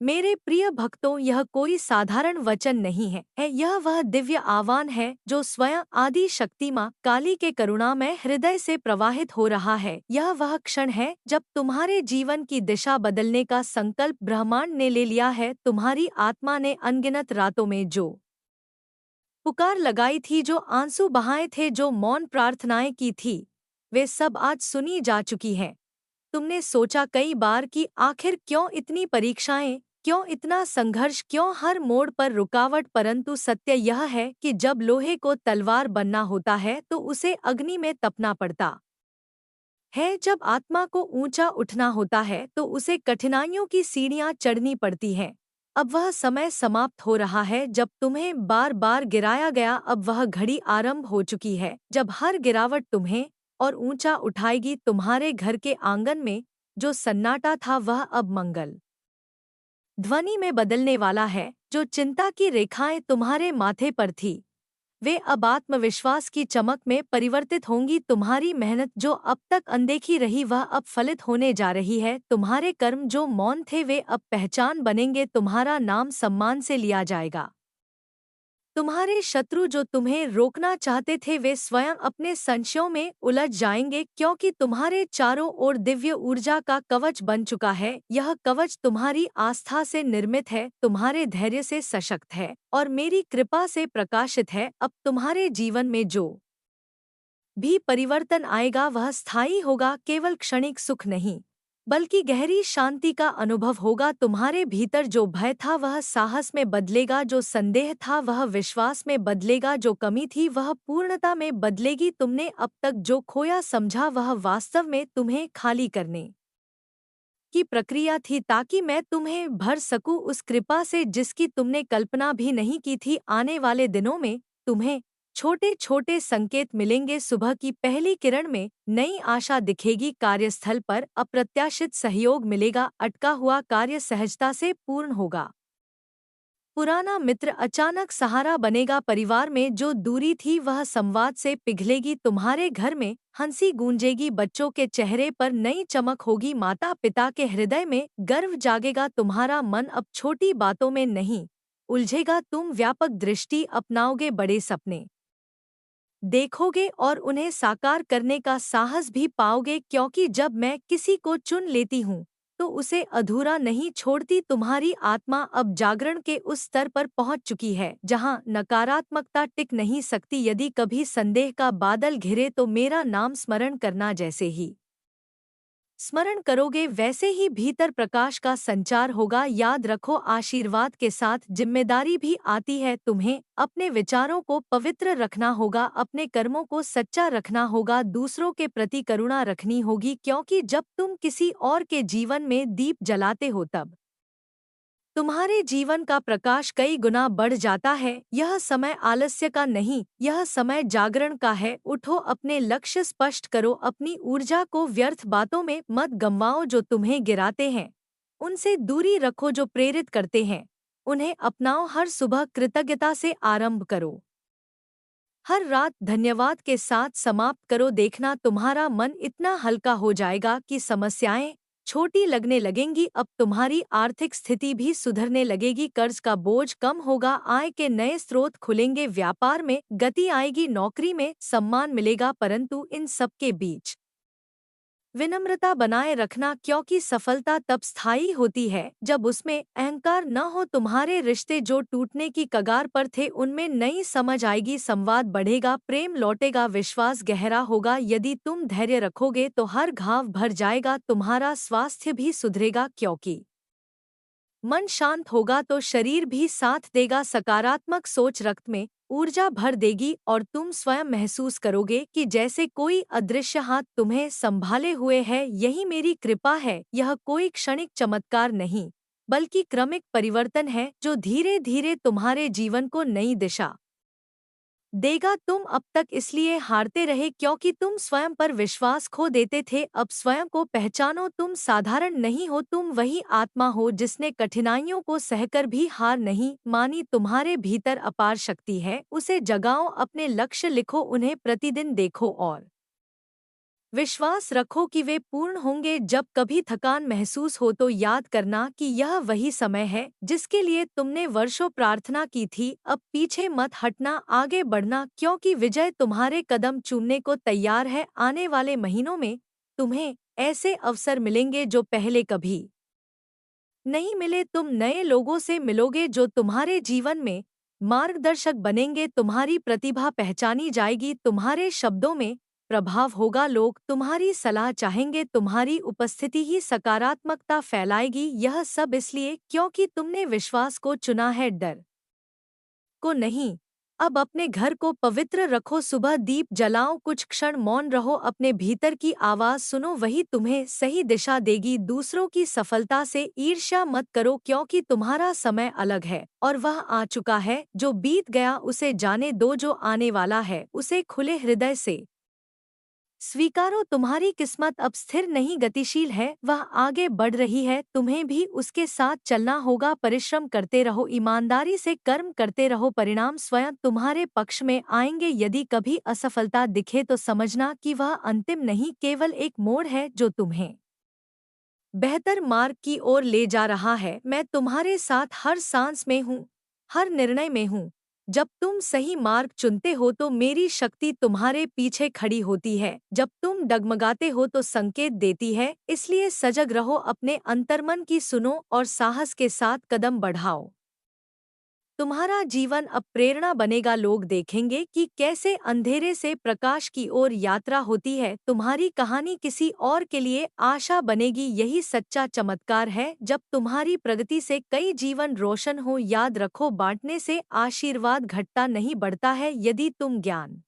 मेरे प्रिय भक्तों, यह कोई साधारण वचन नहीं है, यह वह दिव्य आह्वान है जो स्वयं आदि शक्ति माँ काली के करुणामय हृदय से प्रवाहित हो रहा है। यह वह क्षण है जब तुम्हारे जीवन की दिशा बदलने का संकल्प ब्रह्मांड ने ले लिया है। तुम्हारी आत्मा ने अनगिनत रातों में जो पुकार लगाई थी, जो आंसू बहाए थे, जो मौन प्रार्थनाएं की थी, वे सब आज सुनी जा चुकी हैं। तुमने सोचा कई बार कि आखिर क्यों इतनी परीक्षाएं, क्यों इतना संघर्ष, क्यों हर मोड़ पर रुकावट, परंतु सत्य यह है कि जब लोहे को तलवार बनना होता है तो उसे अग्नि में तपना पड़ता है। जब आत्मा को ऊंचा उठना होता है तो उसे कठिनाइयों की सीढ़ियां चढ़नी पड़ती हैं। अब वह समय समाप्त हो रहा है जब तुम्हें बार बार गिराया गया। अब वह घड़ी आरंभ हो चुकी है जब हर गिरावट तुम्हें और ऊंचा उठाएगी। तुम्हारे घर के आंगन में जो सन्नाटा था वह अब मंगल ध्वनि में बदलने वाला है। जो चिंता की रेखाएं तुम्हारे माथे पर थी, वे अब आत्मविश्वास की चमक में परिवर्तित होंगी। तुम्हारी मेहनत जो अब तक अनदेखी रही वह अब फलित होने जा रही है। तुम्हारे कर्म जो मौन थे वे अब पहचान बनेंगे। तुम्हारा नाम सम्मान से लिया जाएगा। तुम्हारे शत्रु जो तुम्हें रोकना चाहते थे वे स्वयं अपने संशयों में उलझ जाएंगे, क्योंकि तुम्हारे चारों ओर दिव्य ऊर्जा का कवच बन चुका है। यह कवच तुम्हारी आस्था से निर्मित है, तुम्हारे धैर्य से सशक्त है और मेरी कृपा से प्रकाशित है। अब तुम्हारे जीवन में जो भी परिवर्तन आएगा वह स्थायी होगा, केवल क्षणिक सुख नहीं बल्कि गहरी शांति का अनुभव होगा। तुम्हारे भीतर जो भय था वह साहस में बदलेगा, जो संदेह था वह विश्वास में बदलेगा, जो कमी थी वह पूर्णता में बदलेगी। तुमने अब तक जो खोया समझा वह वास्तव में तुम्हें खाली करने की प्रक्रिया थी, ताकि मैं तुम्हें भर सकूं उस कृपा से जिसकी तुमने कल्पना भी नहीं की थी। आने वाले दिनों में तुम्हें छोटे छोटे संकेत मिलेंगे। सुबह की पहली किरण में नई आशा दिखेगी, कार्यस्थल पर अप्रत्याशित सहयोग मिलेगा, अटका हुआ कार्य सहजता से पूर्ण होगा, पुराना मित्र अचानक सहारा बनेगा, परिवार में जो दूरी थी वह संवाद से पिघलेगी, तुम्हारे घर में हंसी गूंजेगी, बच्चों के चेहरे पर नई चमक होगी, माता पिता के हृदय में गर्व जागेगा। तुम्हारा मन अब छोटी बातों में नहीं उलझेगा, तुम व्यापक दृष्टि अपनाओगे, बड़े सपने देखोगे और उन्हें साकार करने का साहस भी पाओगे, क्योंकि जब मैं किसी को चुन लेती हूँ तो उसे अधूरा नहीं छोड़ती। तुम्हारी आत्मा अब जागरण के उस स्तर पर पहुँच चुकी है जहाँ नकारात्मकता टिक नहीं सकती। यदि कभी संदेह का बादल घिरे तो मेरा नाम स्मरण करना, जैसे ही स्मरण करोगे वैसे ही भीतर प्रकाश का संचार होगा। याद रखो, आशीर्वाद के साथ जिम्मेदारी भी आती है। तुम्हें अपने विचारों को पवित्र रखना होगा, अपने कर्मों को सच्चा रखना होगा, दूसरों के प्रति करुणा रखनी होगी, क्योंकि जब तुम किसी और के जीवन में दीप जलाते हो तब तुम्हारे जीवन का प्रकाश कई गुना बढ़ जाता है। यह समय आलस्य का नहीं, यह समय जागरण का है। उठो, अपने लक्ष्य स्पष्ट करो, अपनी ऊर्जा को व्यर्थ बातों में मत गंवाओ। जो तुम्हें गिराते हैं उनसे दूरी रखो, जो प्रेरित करते हैं उन्हें अपनाओ। हर सुबह कृतज्ञता से आरंभ करो, हर रात धन्यवाद के साथ समाप्त करो। देखना, तुम्हारा मन इतना हल्का हो जाएगा कि समस्याएं छोटी लगने लगेंगी। अब तुम्हारी आर्थिक स्थिति भी सुधरने लगेगी, कर्ज का बोझ कम होगा, आय के नए स्रोत खुलेंगे, व्यापार में गति आएगी, नौकरी में सम्मान मिलेगा। परंतु इन सब के बीच विनम्रता बनाए रखना, क्योंकि सफलता तब स्थायी होती है जब उसमें अहंकार न हो। तुम्हारे रिश्ते जो टूटने की कगार पर थे उनमें नई समझ आएगी, संवाद बढ़ेगा, प्रेम लौटेगा, विश्वास गहरा होगा। यदि तुम धैर्य रखोगे तो हर घाव भर जाएगा। तुम्हारा स्वास्थ्य भी सुधरेगा, क्योंकि मन शांत होगा तो शरीर भी साथ देगा। सकारात्मक सोच रक्त में ऊर्जा भर देगी और तुम स्वयं महसूस करोगे कि जैसे कोई अदृश्य हाथ तुम्हें संभाले हुए है। यही मेरी कृपा है, यह कोई क्षणिक चमत्कार नहीं बल्कि क्रमिक परिवर्तन है जो धीरे धीरे तुम्हारे जीवन को नई दिशा देगा। तुम अब तक इसलिए हारते रहे क्योंकि तुम स्वयं पर विश्वास खो देते थे। अब स्वयं को पहचानो, तुम साधारण नहीं हो, तुम वही आत्मा हो जिसने कठिनाइयों को सहकर भी हार नहीं मानी। तुम्हारे भीतर अपार शक्ति है, उसे जगाओ, अपने लक्ष्य लिखो, उन्हें प्रतिदिन देखो और विश्वास रखो कि वे पूर्ण होंगे। जब कभी थकान महसूस हो तो याद करना कि यह वही समय है जिसके लिए तुमने वर्षों प्रार्थना की थी। अब पीछे मत हटना, आगे बढ़ना, क्योंकि विजय तुम्हारे कदम चूमने को तैयार है। आने वाले महीनों में तुम्हें ऐसे अवसर मिलेंगे जो पहले कभी नहीं मिले। तुम नए लोगों से मिलोगे जो तुम्हारे जीवन में मार्गदर्शक बनेंगे। तुम्हारी प्रतिभा पहचानी जाएगी, तुम्हारे शब्दों में प्रभाव होगा। लोग तुम्हारी सलाह चाहेंगे, तुम्हारी उपस्थिति ही सकारात्मकता फैलाएगी। यह सब इसलिए क्योंकि तुमने विश्वास को चुना है, डर को नहीं। अब अपने घर को पवित्र रखो, सुबह दीप जलाओ, कुछ क्षण मौन रहो, अपने भीतर की आवाज सुनो, वही तुम्हें सही दिशा देगी। दूसरों की सफलता से ईर्ष्या मत करो, क्योंकि तुम्हारा समय अलग है और वह आ चुका है। जो बीत गया उसे जाने दो, जो आने वाला है उसे खुले हृदय से स्वीकारो। तुम्हारी किस्मत अब स्थिर नहीं, गतिशील है, वह आगे बढ़ रही है, तुम्हें भी उसके साथ चलना होगा। परिश्रम करते रहो, ईमानदारी से कर्म करते रहो, परिणाम स्वयं तुम्हारे पक्ष में आएंगे। यदि कभी असफलता दिखे तो समझना कि वह अंतिम नहीं, केवल एक मोड़ है जो तुम्हें बेहतर मार्ग की ओर ले जा रहा है। मैं तुम्हारे साथ हर सांस में हूँ, हर निर्णय में हूँ। जब तुम सही मार्ग चुनते हो तो मेरी शक्ति तुम्हारे पीछे खड़ी होती है। जब तुम डगमगाते हो तो संकेत देती है। इसलिए सजग रहो, अपने अंतर्मन की सुनो और साहस के साथ कदम बढ़ाओ। तुम्हारा जीवन अब प्रेरणा बनेगा। लोग देखेंगे कि कैसे अंधेरे से प्रकाश की ओर यात्रा होती है। तुम्हारी कहानी किसी और के लिए आशा बनेगी। यही सच्चा चमत्कार है, जब तुम्हारी प्रगति से कई जीवन रोशन हो। याद रखो, बांटने से आशीर्वाद घटता नहीं, बढ़ता है। यदि तुम ज्ञान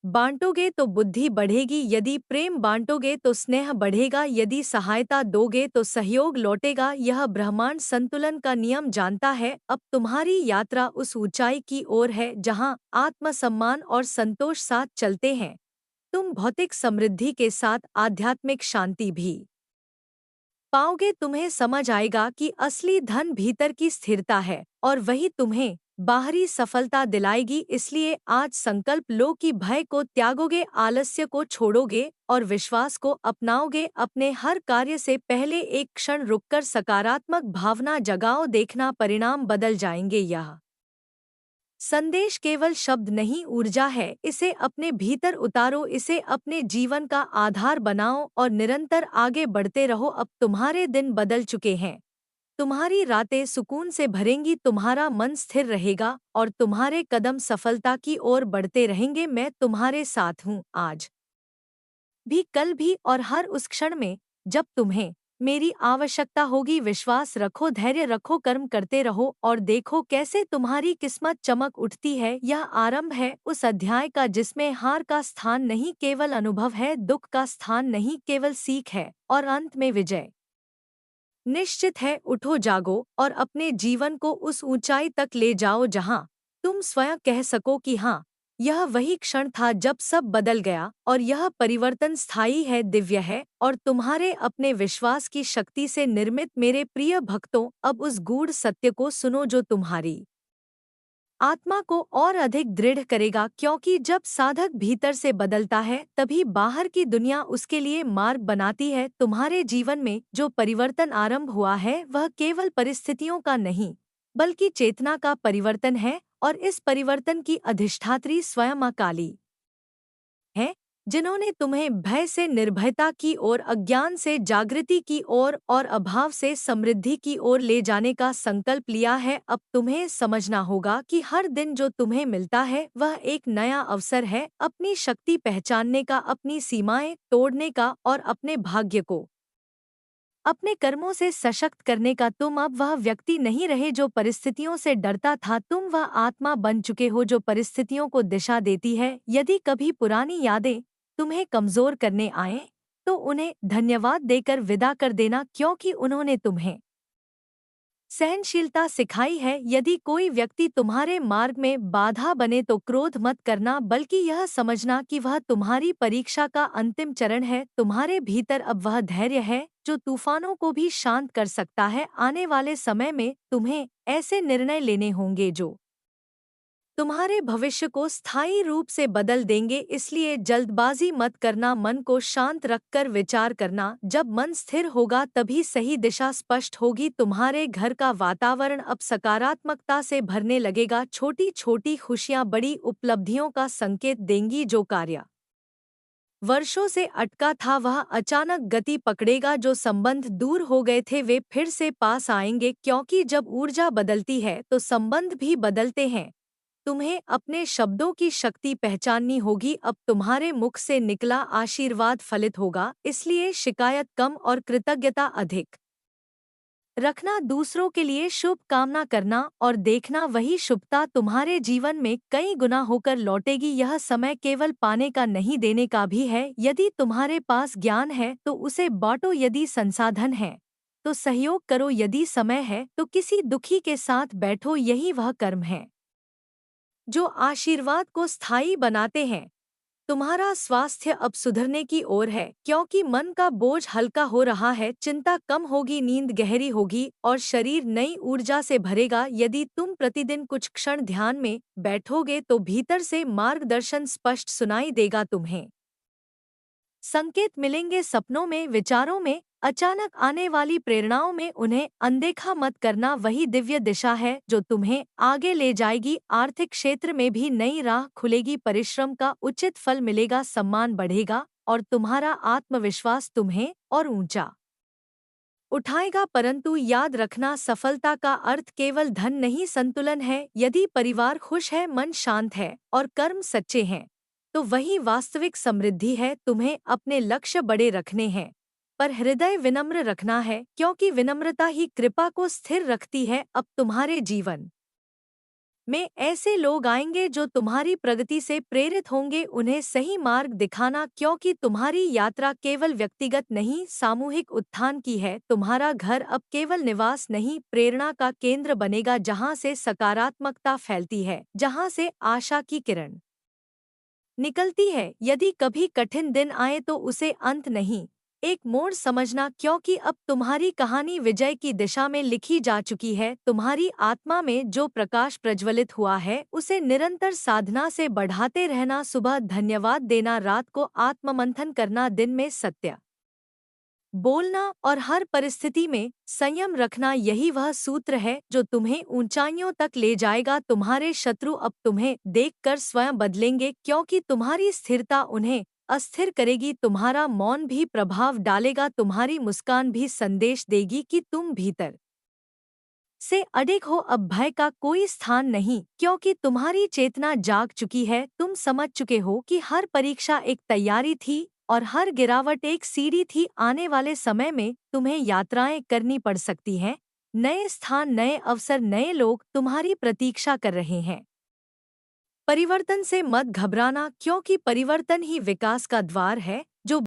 बांटोगे तो बुद्धि बढ़ेगी, यदि प्रेम बांटोगे तो स्नेह बढ़ेगा, यदि सहायता दोगे तो सहयोग लौटेगा। यह ब्रह्मांड संतुलन का नियम जानता है। अब तुम्हारी यात्रा उस ऊंचाई की ओर है जहां आत्मसम्मान और संतोष साथ चलते हैं। तुम भौतिक समृद्धि के साथ आध्यात्मिक शांति भी पाओगे। तुम्हें समझ आएगा कि असली धन भीतर की स्थिरता है और वही तुम्हें बाहरी सफलता दिलाएगी। इसलिए आज संकल्प लो कि भय को त्यागोगे, आलस्य को छोड़ोगे और विश्वास को अपनाओगे। अपने हर कार्य से पहले एक क्षण रुककर सकारात्मक भावना जगाओ, देखना परिणाम बदल जाएंगे। यह संदेश केवल शब्द नहीं, ऊर्जा है। इसे अपने भीतर उतारो, इसे अपने जीवन का आधार बनाओ और निरंतर आगे बढ़ते रहो। अब तुम्हारे दिन बदल चुके हैं, तुम्हारी रातें सुकून से भरेंगी, तुम्हारा मन स्थिर रहेगा और तुम्हारे कदम सफलता की ओर बढ़ते रहेंगे। मैं तुम्हारे साथ हूँ, आज भी, कल भी और हर उस क्षण में जब तुम्हें मेरी आवश्यकता होगी। विश्वास रखो, धैर्य रखो, कर्म करते रहो और देखो कैसे तुम्हारी किस्मत चमक उठती है। यह आरंभ है उस अध्याय का जिसमें हार का स्थान नहीं, केवल अनुभव है, दुख का स्थान नहीं, केवल सीख है, और अंत में विजय निश्चित है। उठो, जागो और अपने जीवन को उस ऊंचाई तक ले जाओ जहां तुम स्वयं कह सको कि हाँ, यह वही क्षण था जब सब बदल गया और यह परिवर्तन स्थायी है, दिव्य है और तुम्हारे अपने विश्वास की शक्ति से निर्मित। मेरे प्रिय भक्तों, अब उस गूढ़ सत्य को सुनो जो तुम्हारी आत्मा को और अधिक दृढ़ करेगा, क्योंकि जब साधक भीतर से बदलता है तभी बाहर की दुनिया उसके लिए मार्ग बनाती है। तुम्हारे जीवन में जो परिवर्तन आरंभ हुआ है वह केवल परिस्थितियों का नहीं, बल्कि चेतना का परिवर्तन है, और इस परिवर्तन की अधिष्ठात्री स्वयं मां काली हैं, जिन्होंने तुम्हें भय से निर्भयता की ओर, अज्ञान से जागृति की ओर और अभाव से समृद्धि की ओर ले जाने का संकल्प लिया है। अब तुम्हें समझना होगा कि हर दिन जो तुम्हें मिलता है वह एक नया अवसर है, अपनी शक्ति पहचानने का, अपनी सीमाएं तोड़ने का और अपने भाग्य को अपने कर्मों से सशक्त करने का। तुम अब वह व्यक्ति नहीं रहे जो परिस्थितियों से डरता था, तुम वह आत्मा बन चुके हो जो परिस्थितियों को दिशा देती है। यदि कभी पुरानी यादें तुम्हें कमजोर करने आए तो उन्हें धन्यवाद देकर विदा कर देना, क्योंकि उन्होंने तुम्हें सहनशीलता सिखाई है। यदि कोई व्यक्ति तुम्हारे मार्ग में बाधा बने तो क्रोध मत करना, बल्कि यह समझना कि वह तुम्हारी परीक्षा का अंतिम चरण है। तुम्हारे भीतर अब वह धैर्य है जो तूफानों को भी शांत कर सकता है। आने वाले समय में तुम्हें ऐसे निर्णय लेने होंगे जो तुम्हारे भविष्य को स्थायी रूप से बदल देंगे, इसलिए जल्दबाजी मत करना। मन को शांत रखकर विचार करना। जब मन स्थिर होगा तभी सही दिशा स्पष्ट होगी। तुम्हारे घर का वातावरण अब सकारात्मकता से भरने लगेगा। छोटी छोटी खुशियां बड़ी उपलब्धियों का संकेत देंगी। जो कार्य वर्षों से अटका था वह अचानक गति पकड़ेगा। जो संबंध दूर हो गए थे वे फिर से पास आएंगे, क्योंकि जब ऊर्जा बदलती है तो संबंध भी बदलते हैं। तुम्हें अपने शब्दों की शक्ति पहचाननी होगी। अब तुम्हारे मुख से निकला आशीर्वाद फलित होगा, इसलिए शिकायत कम और कृतज्ञता अधिक रखना। दूसरों के लिए शुभ कामना करना और देखना वही शुभता तुम्हारे जीवन में कई गुना होकर लौटेगी। यह समय केवल पाने का नहीं, देने का भी है। यदि तुम्हारे पास ज्ञान है तो उसे बांटो, यदि संसाधन है तो सहयोग करो, यदि समय है तो किसी दुखी के साथ बैठो। यही वह कर्म है जो आशीर्वाद को स्थायी बनाते हैं। तुम्हारा स्वास्थ्य अब सुधरने की ओर है, क्योंकि मन का बोझ हल्का हो रहा है। चिंता कम होगी, नींद गहरी होगी और शरीर नई ऊर्जा से भरेगा। यदि तुम प्रतिदिन कुछ क्षण ध्यान में बैठोगे तो भीतर से मार्गदर्शन स्पष्ट सुनाई देगा। तुम्हें संकेत मिलेंगे सपनों में, विचारों में, अचानक आने वाली प्रेरणाओं में। उन्हें अनदेखा मत करना। वही दिव्य दिशा है जो तुम्हें आगे ले जाएगी। आर्थिक क्षेत्र में भी नई राह खुलेगी। परिश्रम का उचित फल मिलेगा, सम्मान बढ़ेगा और तुम्हारा आत्मविश्वास तुम्हें और ऊंचा उठाएगा। परंतु याद रखना, सफलता का अर्थ केवल धन नहीं, संतुलन है। यदि परिवार खुश है, मन शांत है और कर्म सच्चे हैं तो वही वास्तविक समृद्धि है। तुम्हें अपने लक्ष्य बड़े रखने हैं पर हृदय विनम्र रखना है, क्योंकि विनम्रता ही कृपा को स्थिर रखती है। अब तुम्हारे जीवन में ऐसे लोग आएंगे जो तुम्हारी प्रगति से प्रेरित होंगे। उन्हें सही मार्ग दिखाना, क्योंकि तुम्हारी यात्रा केवल व्यक्तिगत नहीं, सामूहिक उत्थान की है। तुम्हारा घर अब केवल निवास नहीं, प्रेरणा का केंद्र बनेगा, जहां से सकारात्मकता फैलती है, जहां से आशा की किरण निकलती है। यदि कभी कठिन दिन आए तो उसे अंत नहीं, एक मोड़ समझना, क्योंकि अब तुम्हारी कहानी विजय की दिशा में लिखी जा चुकी है। तुम्हारी आत्मा में जो प्रकाश प्रज्वलित हुआ है उसे निरंतर साधना से बढ़ाते रहना। सुबह धन्यवाद देना, रात को आत्ममंथन करना, दिन में सत्य बोलना और हर परिस्थिति में संयम रखना, यही वह सूत्र है जो तुम्हें ऊंचाइयों तक ले जाएगा। तुम्हारे शत्रु अब तुम्हें देखकर स्वयं बदलेंगे, क्योंकि तुम्हारी स्थिरता उन्हें अस्थिर करेगी। तुम्हारा मौन भी प्रभाव डालेगा, तुम्हारी मुस्कान भी संदेश देगी कि तुम भीतर से अडिग हो। अब भय का कोई स्थान नहीं, क्योंकि तुम्हारी चेतना जाग चुकी है। तुम समझ चुके हो कि हर परीक्षा एक तैयारी थी और हर गिरावट एक सीढ़ी थी। आने वाले समय में तुम्हें यात्राएं करनी पड़ सकती हैं। नए स्थान, नए अवसर, नए लोग तुम्हारी प्रतीक्षा कर रहे हैं। परिवर्तन से मत घबराना, क्योंकि परिवर्तन ही विकास का द्वार है। जो